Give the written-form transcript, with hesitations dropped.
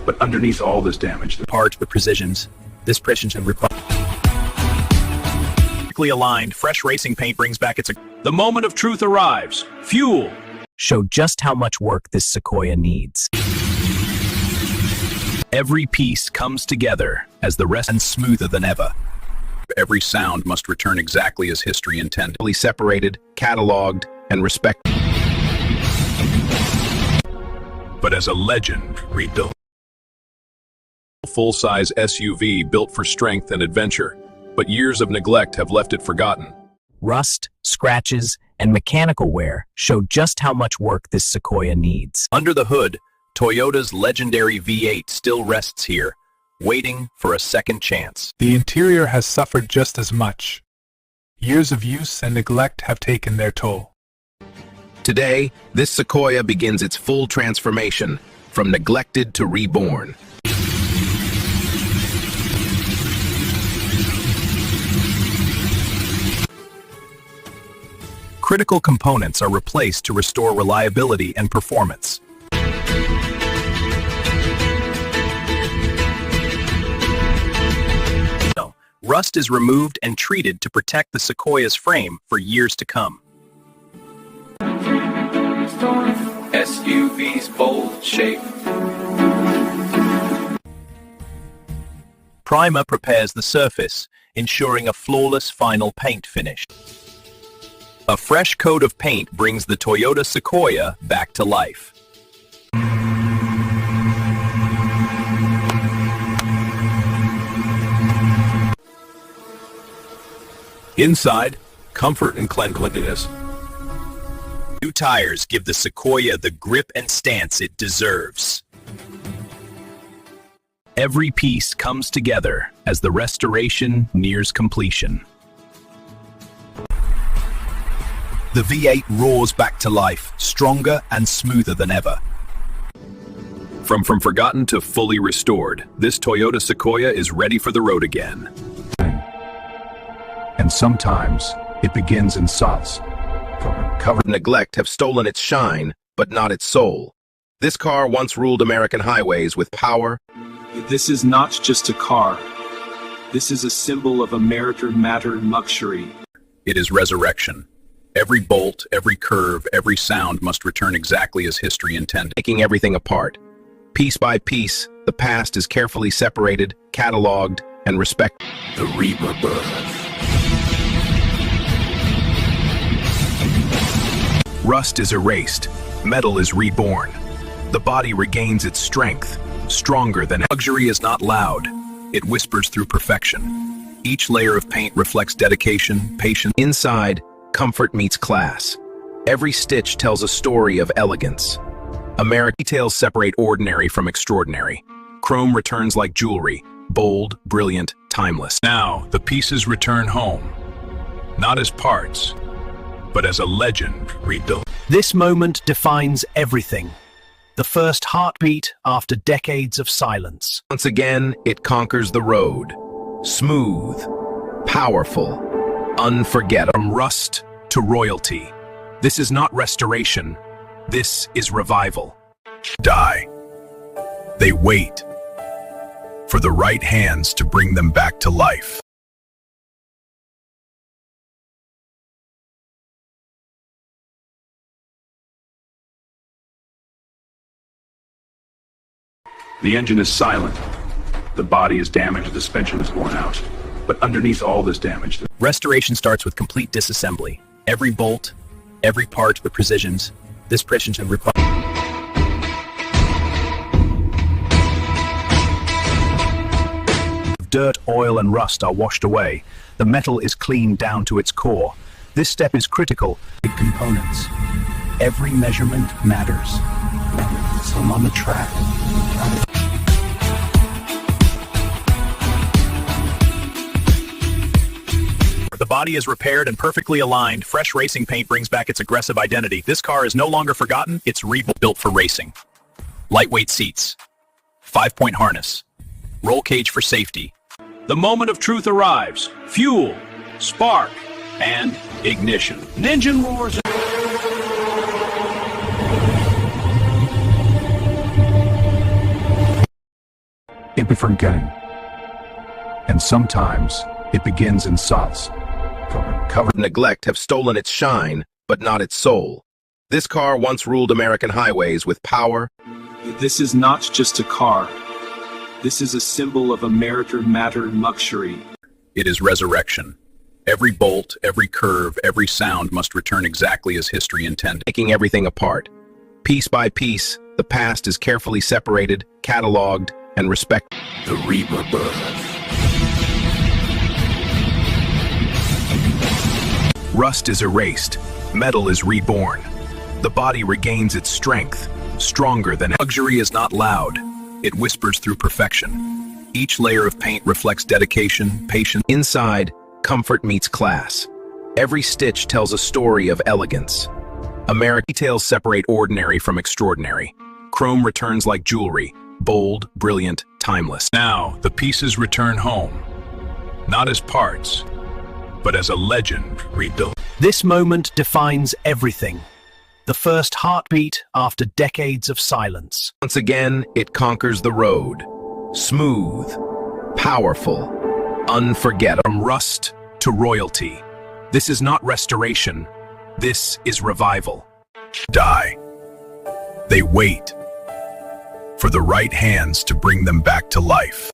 But underneath all this damage, the parts with precisions. This precision requires aligned, fresh racing paint brings back its. The moment of truth arrives. Fuel. Show just how much work this Sequoia needs. Every piece comes together as the rest and smoother than ever. Every sound must return exactly as history intended. Separated, cataloged, and respected. But as a legend rebuilt. Full-size SUV built for strength and adventure, but years of neglect have left it forgotten. Rust, scratches, and mechanical wear show just how much work this Sequoia needs. Under the hood, Toyota's legendary V8 still rests here, waiting for a second chance. The interior has suffered just as much. Years of use and neglect have taken their toll. Today, this Sequoia begins its full transformation, from neglected to reborn. Critical components are replaced to restore reliability and performance. Rust is removed and treated to protect the Sequoia's frame for years to come. SUV's bold shape. Primer prepares the surface, ensuring a flawless final paint finish. A fresh coat of paint brings the Toyota Sequoia back to life. Inside, comfort and cleanliness. New tires give the Sequoia the grip and stance it deserves. Every piece comes together as the restoration nears completion. The V8 roars back to life, stronger and smoother than ever. From forgotten to fully restored, this Toyota Sequoia is ready for the road again. And sometimes it begins in subs. Covered neglect have stolen its shine, but not its soul. This car once ruled American highways with power. This is not just a car. This is a symbol of American modern luxury. It is resurrection. Every bolt, every curve, every sound must return exactly as history intended. Taking everything apart. Piece by piece, the past is carefully separated, cataloged, and respected. The rebirth. Rust is erased. Metal is reborn. The body regains its strength, stronger than luxury is not loud. It whispers through perfection. Each layer of paint reflects dedication, patience. Inside, comfort meets class. Every stitch tells a story of elegance. American details separate ordinary from extraordinary. Chrome returns like jewelry, bold, brilliant, timeless. Now, the pieces return home. Not as parts, but as a legend rebuilt. This moment defines everything. The first heartbeat after decades of silence. Once again, it conquers the road. Smooth, powerful, unforgettable. From rust to royalty. This is not restoration. This is revival. Die. They wait for the right hands to bring them back to life. The engine is silent. The body is damaged, the suspension is worn out. But underneath all this damage... Restoration starts with complete disassembly. Every bolt, every part with precisions. This precision requires... Dirt, oil, and rust are washed away. The metal is cleaned down to its core. This step is critical. Components. Every measurement matters. So I'm on the track. The body is repaired and perfectly aligned. Fresh racing paint brings back its aggressive identity. This car is no longer forgotten. It's rebuilt for racing. Lightweight seats. 5-point harness. Roll cage for safety. The moment of truth arrives. Fuel, spark, and ignition. Engine roars. be forgetting. And sometimes it begins in sauce. Covered Neglect have stolen its shine, but not its soul. This car once ruled American highways with power. This is not just a car. This is a symbol of American modern luxury. It is resurrection. Every bolt, every curve, every sound must return exactly as history intended. Taking everything apart. Piece by piece, the past is carefully separated, cataloged, and respected. the rebirth. Rust is erased. Metal is reborn. The body regains its strength, stronger than ever. Luxury is not loud. It whispers through perfection. Each layer of paint reflects dedication, patience. Inside, comfort meets class. Every stitch tells a story of elegance. American details separate ordinary from extraordinary. Chrome returns like jewelry, bold, brilliant, timeless. Now, the pieces return home. Not as parts, but as a legend rebuilt. This moment defines everything. The first heartbeat after decades of silence. Once again, it conquers the road. Smooth, powerful, unforgettable. From rust to royalty. This is not restoration. This is revival. Die. They wait for the right hands to bring them back to life.